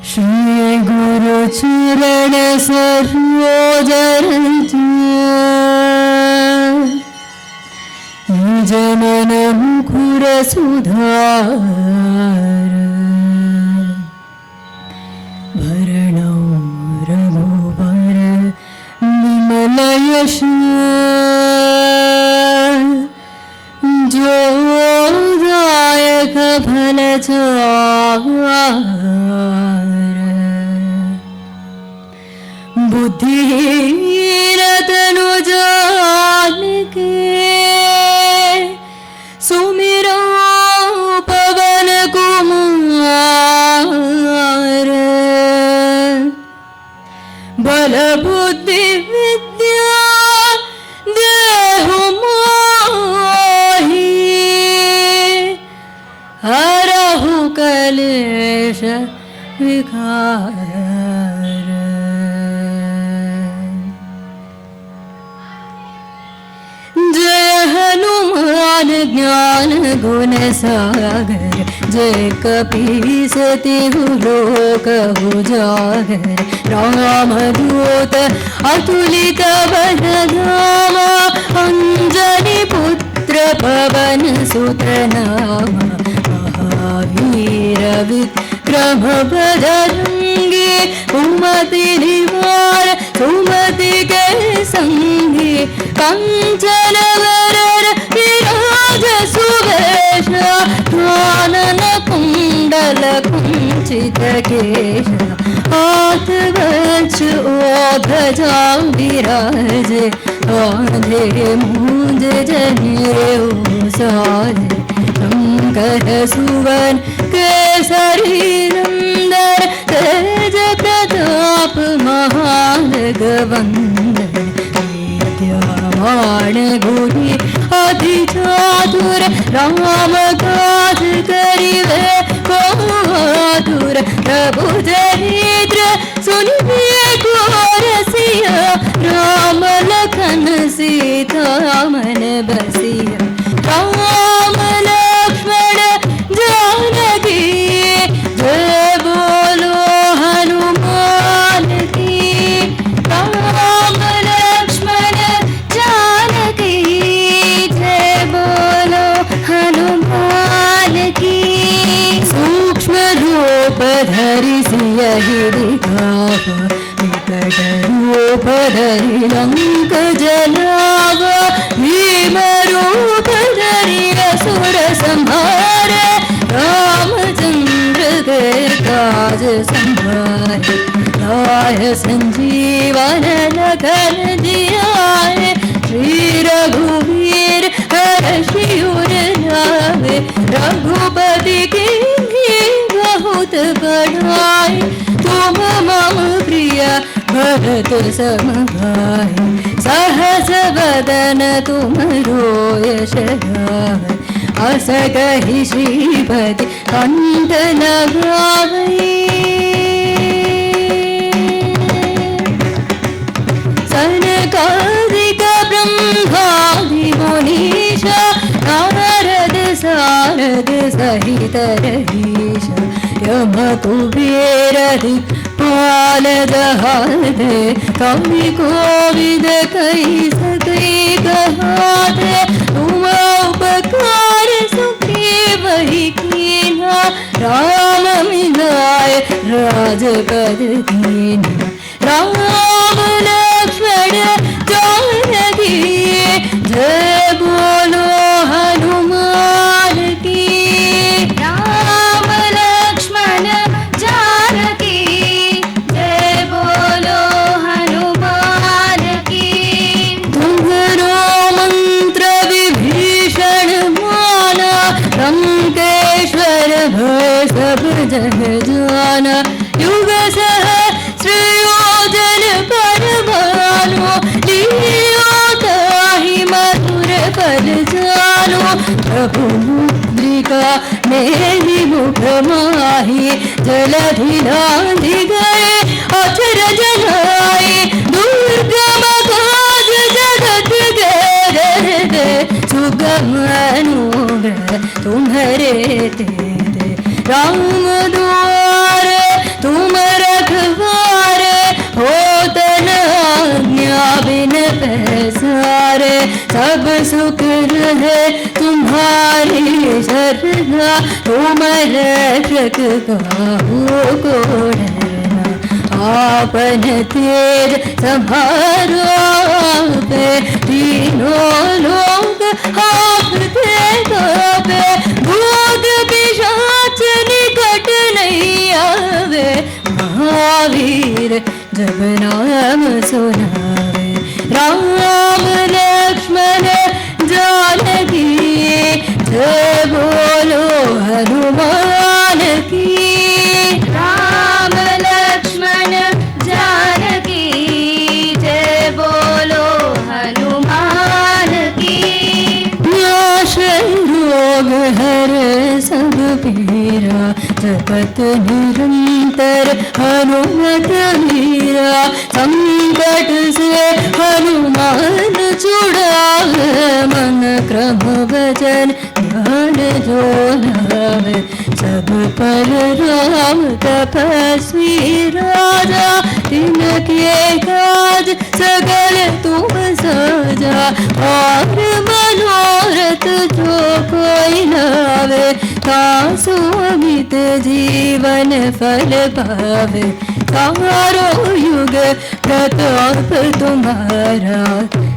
श्री गुरु चरण सरोज रज जनन मुकुर सुधार भरणो रघुवर विमल यश जो दायक फल बुद्धिहीन तनु जानिके सुमिरो पवन कुमार बल बुद्धि विद्या देहु मोहि हरहु कलेश विकार। ज्ञान गुण सागर जय कपीस तिहु लोक उजागर राम दूत अतुलित बल धाम अंजनी पुत्र पवन सुत नाम महावीर विक्रम बजरंगी कुमति निवार सुमति के संगी कंचन वरर विराज सुवेश कानन कुंडल कुंचित केश हाथ वज्र ध्वजा विराज आंधे मूंज जनेऊ साजे शंकर सुवन केसरी नंदन तेज प्रताप महाजगवंदन विद्यावान गुणी अति चातुर राम काज करिवे को आतुर प्रभु चरित्र सुनिए को रसिया राम लखन सीता मन बसिया राम लक्ष्मण जानकी जय बोलो हनुमान की राम लक्ष्मण जानकी जय बोलो हनुमान की। सूक्ष्म रूप धरि सियहि दिखावा विकट रूप धरि लंक जलावा भीम रूप धरि असुर संहारे रामचंद्र के काज संभारे लाय संजीवन लखन जियाए श्री रघुवीर हर्षिउर लावे रघुपति की बहुत बढ़ाई तुम मम प्रिय भरत सम भाई सहस बदन तुम यश गावै अस कहि श्रीपति कंठ लगावै सनकादिक ब्रह्मादि मुनीशा नारद सारद सहित रहीशा यम कुबेर दिक्पाल दहाते कवि कोविद कहि सकै कहाते तुम उपकार सुखी वही कीन्हा राम मिलाय राजपद दीन्हा राम लक्ष्मण जानकी जय बोलो हनुमान की राम लक्ष्मण जानकी जय बोलो हनुमान की। तुम्हारो मंत्र विभीषण माना लंकेश्वर भय सब जग जाना युग सहस्रयोजन पर भानु लियो ताहि मधुर फल जानो प्रभु मुद्रिका मेरी मुख माही जलधि लांघि गए अचरज लाए दुर्गम काज जगत के सुगम अनुग्रह तुम्हारे तेरे राम द्वारे तुम रखवारे हो तन आज्ञा बिन पैसारे सब सुख रहे तुम्हारी शरणा तुम रक्षक काहू को डरना आपन तेज संभारो पे तीनों लोग आपके पे भूत पिशाच निकट नहीं आवे महावीर जब नाम सुनावे राम लक्ष्मण जानकी जय बोलो हनुमान की राम लक्ष्मण जानकी जय बोलो हनुमान की नाश रोग हर सब पीरा जपत निरंतर हनुमत वीरा संकट से हनुमान छुड़ावे मन क्रम वचन ध्यान जो लावे सब पर राम तपस्वी राजा तिनके काज सगल तुम सजा और मनोरथ जो कोई लावे तासु अमित जीवन फल पावे तारो युग प्रताप तुम्हारा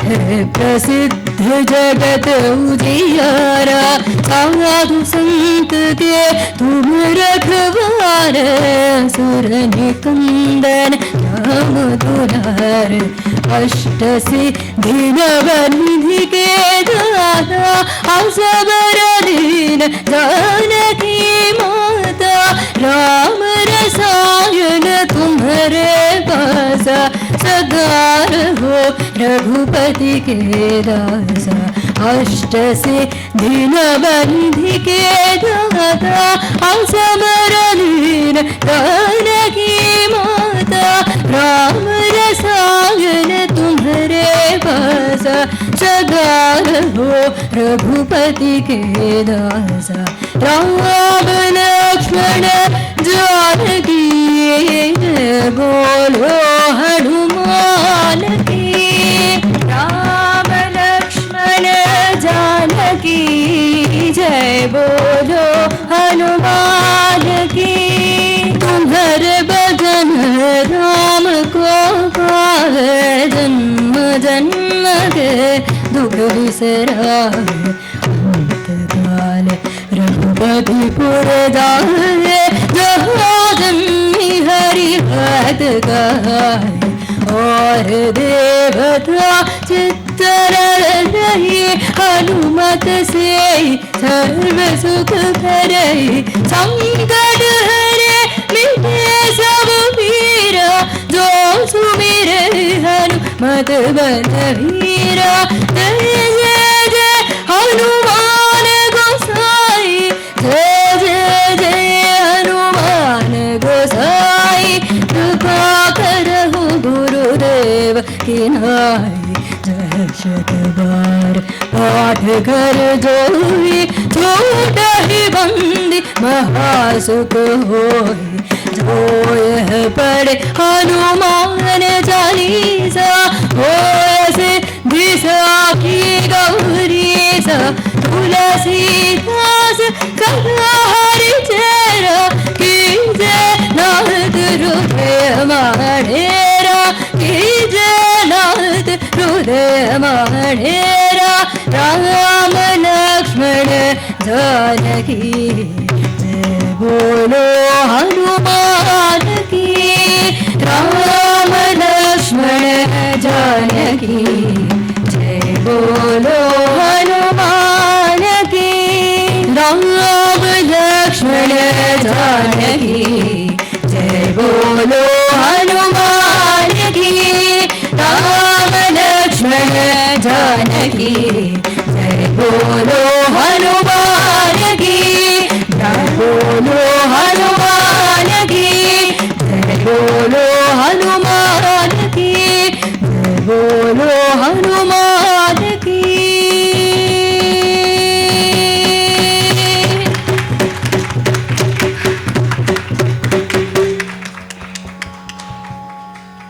है प्रसिद्ध जगत उजियारा साधु संत के तुम रखवारे सुर निकंदन राम दुलारे अष्ट सिद्धि नवनिधि के दाता असबर दीन जानकी माता राम रसायन तुम्हारे पास सदा रहो रघुपति के दासा अष्ट सिद्धि नवनिधि के दाता असबर दीन जानकी माता राम रसायन तुम्हारे पास सदा रहो रघुपति के दासा राम लक्ष्मण जानकी जय बोलो हनुमान की राम लक्ष्मण जानकी जय बोलो हनुमान की तुम्हारे भजन राम को पावे जन्म जन्म के दुख बिसरावे अंत काल रघुपति पुर जाए जहाँ जन्मी हरि भक्त गाए और देवता चित्तर रही हनुमत से सर्व सुख करे संकट हरे मिटे सब पीरा जो सुमिरे हनुमत बलवीरा जय जय जय हनुमान गोसाई जय जय जय हनुमान गोसाई कृपा करहु गुरुदेव की नाई जय शत बार पाठ कर जोई छूट ही बंदी महासुख होई जो यह पढ़े हनुमान चालीसा हो सिद्धि साखी गौरी सा तुलसीदास कथा हरि चेरा की जय नाथ हृदय माढ़ेरा की जय नाथ हृदय माढ़ेरा राम लक्ष्मण जानकी जय बोलो हनुमान की राम लक्ष्मण जानकी जय बोलो हनुमान